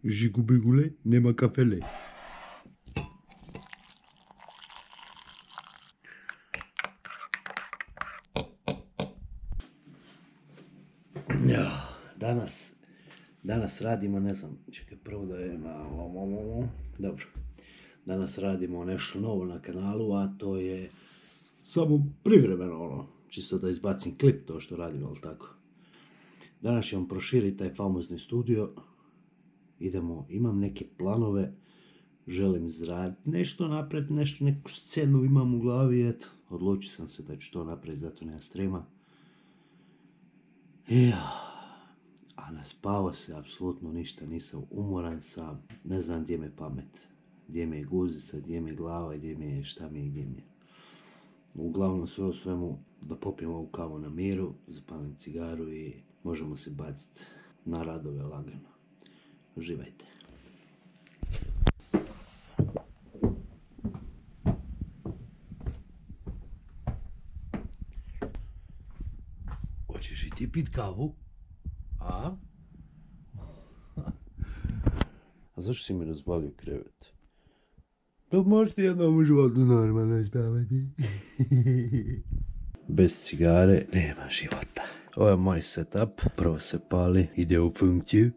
Žigubigule, nema kafele. Danas radimo, ne znam, čekaj prvo da je dobro. Danas radimo nešto novo na kanalu, a to je samo privremeno čisto da izbacim klip to što radimo, ali tako. Danas ćemo proširiti taj famozni studio. Imam neke planove, želim izraditi nešto napred, neku scenu imam u glavi, eto. Odlučio sam se da ću to napraviti, zato nema strema. A naspavao se, apsolutno ništa, nisam umoran sam, ne znam gdje me pamet, gdje me je guzica, gdje me je glava, gdje me je, šta mi je, gdje mi je. Uglavnom sve u svemu da popijem ovu kavu na miru, zapalim cigaru i možemo se baciti na radove lagano. Uživajte. Hoćeš i ti pit kavu? A? A zašto si mi razvalio krevet? Jel možeš ti jednom u životu normalno spavati? Bez cigare nema života. Ovo je moj setup. Prvo se pali, ide u funkciju.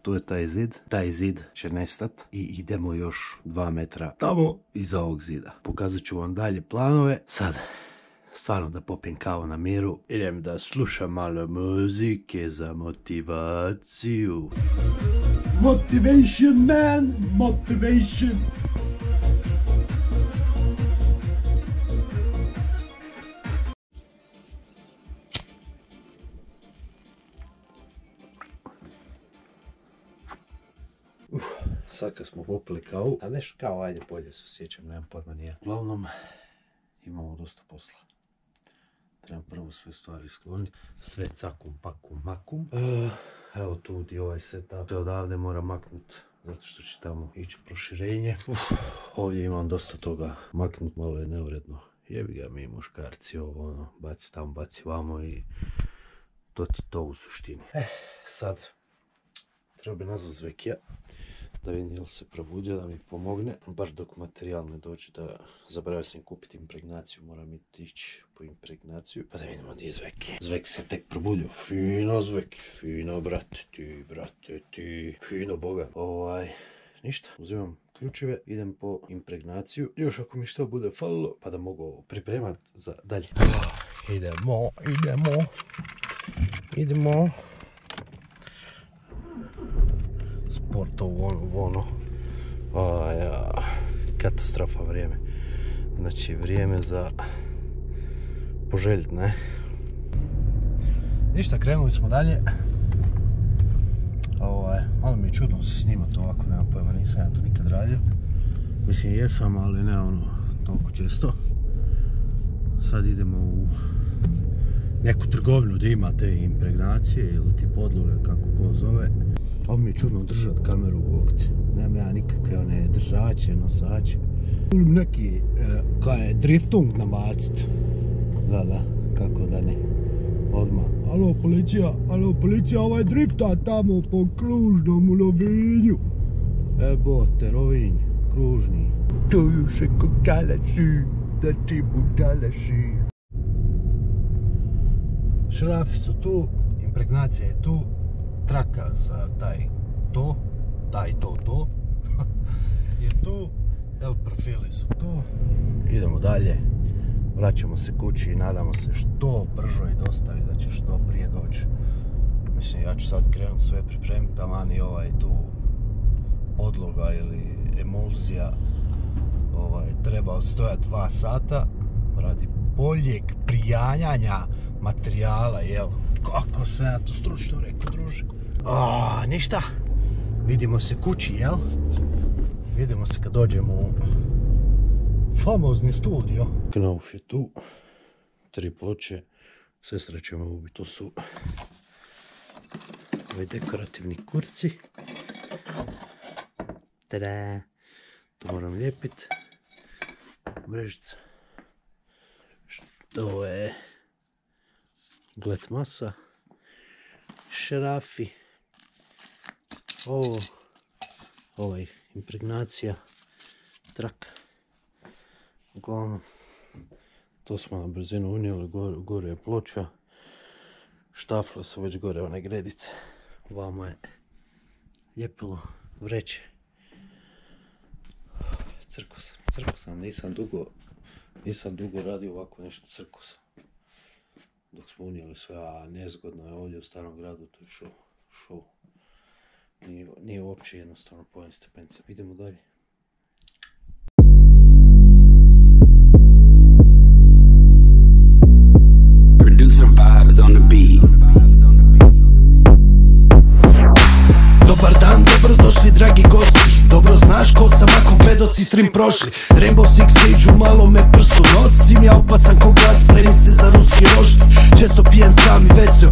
Tu je taj zid. Taj zid će nestat i idemo još 2 metra tamo iza ovog zida. Pokazat ću vam dalje planove. Sad, stvarno da popijem kavu na miru. Idem da slušam malo muzike za motivaciju. Motivation man, motivation. Sad kad smo popili kavu, a nešto kao ajde bolje se osjećam, nemam pojma nije. Uglavnom, imamo dosta posla. Trebam prvo sve stvari skloniti, sve cakum, pakum, makum. Evo tu di ovaj setup, sve odavde moram maknut, zato što će tamo ići proširenje. Ovdje imam dosta toga maknut, malo je neuredno. Jebi ga mi muškarci ovo, baci tamo, baci vamo i to ti to u suštini. Sad, treba bi nazvat Zvekija, da vidim jel se probudio, da mi pomogne. Bar dok materijal ne dođe, da zaboravio sam kupiti impregnaciju, moram ići po impregnaciju. Pa da vidimo gdje je Zveki. Zveki se tek probudio. Fino Zveki, fino brate ti, fino boga. Ništa, uzimam ključeve, idem po impregnaciju. Još ako mi što bude falilo, pa da mogu pripremat za dalje. Idemo. Sportovo ono. Katastrofa vrijeme. Znači vrijeme za poželjeti, ne? Ništa, krenuli smo dalje. Malo mi je čudno se snimati ovako, nemam pojma, nisam ja to nikad radio. Mislim jesam, ali ne ono toliko često. Sad idemo u neku trgovinu gdje ima te impregnacije ili ti podloge, kako ko zove. Ovo mi je čudno držat kameru u okti. Nemam ja nikakve one držače, nosače. Volim neki driftung nabacit. Da, kako da ne. Odmah. Alo policija, ovaj drifta tamo po kružnom u Rovinju. Ebote, Rovinj, kružni. Čuju se ko kalaši, da ti budalaši. Šrafi su tu, impregnacija je tu. Traka za to je tu, profili su tu, idemo dalje, vraćamo se kući i nadamo se što bržoj dostavi, da će što prije doći. Mislim, ja ću sad krenuti sve pripremiti, taman i tu podloga ili emulzija treba odstojati 2 sata radi boljeg prijanjanja materijala, jel? Kako sam ja to stručno rekao, druže? Ništa. Vidimo se kući, jel? Vidimo se kad dođemo u famozni studio. Knauf je tu. 3 ploče. Sestra će me ubiti. To su ovi dekorativni kurci. Tada! To moram lijepiti. Mrežica. To je glet masa. Šrafi. Ovo impregnacija, trak. Uglavnom, to smo na brzinu unijeli, gore je ploča, štafle su već gore one gredice, ovamo je ljepilo vreće. Crko sam, nisam dugo radio ovako nešto, crko sam. Dok smo unijeli sve, a nezgodno je ovdje u Starom gradu, to je show. Nije uopće jednostavno po ovim stepenicama. Idemo dalje. Producer vibes on the beat. Dobar dan, dobrodošli dragi gosti. Dobro znaš ko sam ako gledao si stream prošli. Rainbow Six Siege u malome prstu nosim. Ja opasan ko glas, spremim se za ruski rošti. Često pijem sam i veseo,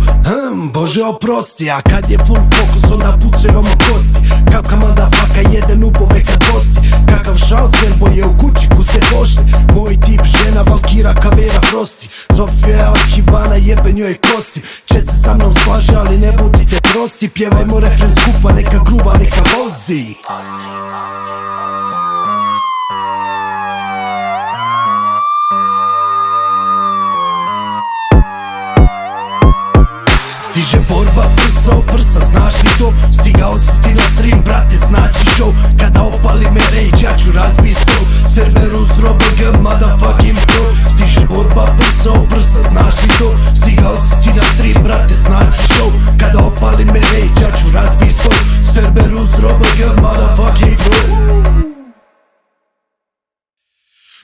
Bože oprosti. A kad je full fokus onda pucaju vam u kosti. Kapka motherfucker jeden ubove kad gosti. Kakav šaut selbo je u kući ku se pošli. Moj tip žena Valkira Kavera Frosti. Sofija Hibana jebe njoj kosti. Čet se sa mnom slaže ali ne budite prosti. Pjevajmo refren skupa, neka gruba, neka vozi. Stiže borba prsa o prsa, znaš li to? Stigao si ti na stream, brate, znači show. Kada opali me rage, ja ću razbit stol. Cerberus RoBG, motherfucking pro. Stiže borba prsa o prsa, znaš li to? Stigao si ti na stream, brate, znači show. Kada opali me rage, ja ću razbit stol. Cerberus RoBG, motherfucking pro.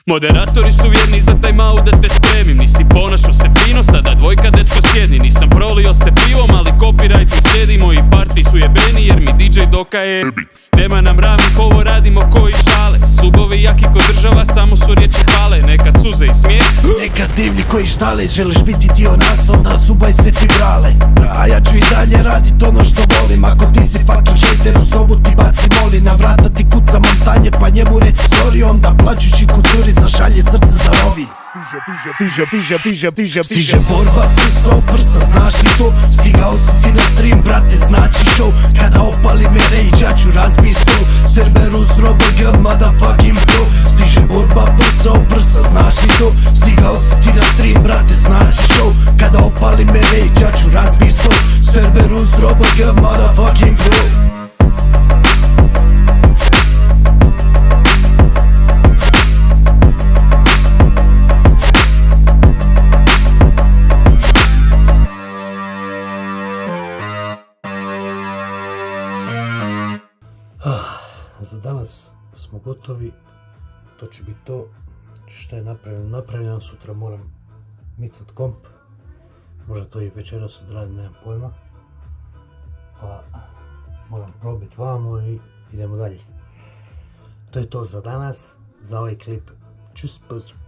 Moderatori su vjerni za timeout da te spremim. Nisi ponašao se fino, sada dvojka dečko sjedni. Nisam prolio se pivom, ali copyright mi slijedi. Moji parti su jebeni jer mi DJ Doka je nema nam ravnih, ovo radimo koji šale. Subovi jaki ko država, samo su riječi hvale. Nekad suze i smijeh, nekad divlji koji štale. Želiš biti dio nas, onda subaj se ti vrale. A ja ću i dalje radit ono što volim. Ako ti si fucking hater, u sobu ti baci moli. Na vrata ti kuca montanje, pa njemu reci sorry. Onda plaćući kucuri zašalje srce za rovi. Stiže borba prsa o prsa, znaš li to? Stigao si ti na stream, brate, znači show. Kada opali me rage, ja ću razbit stol. Cerberus RoBG, motherfucking pro. Stiže borba prsa o prsa, znaš li to? Stigao si ti na stream, brate, znači show. Kada opali me rage, ja ću razbit stol. Cerberus RoBG, motherfucking pro. Za danas smo gotovi, to će biti to. Šta je napravljeno, sutra moram micat komp. Možda to i večeras odradim, nemam pojma. Pa moram probiti vamo i idemo dalje. To je to za danas, za ovaj klip. Čus, pozdrav.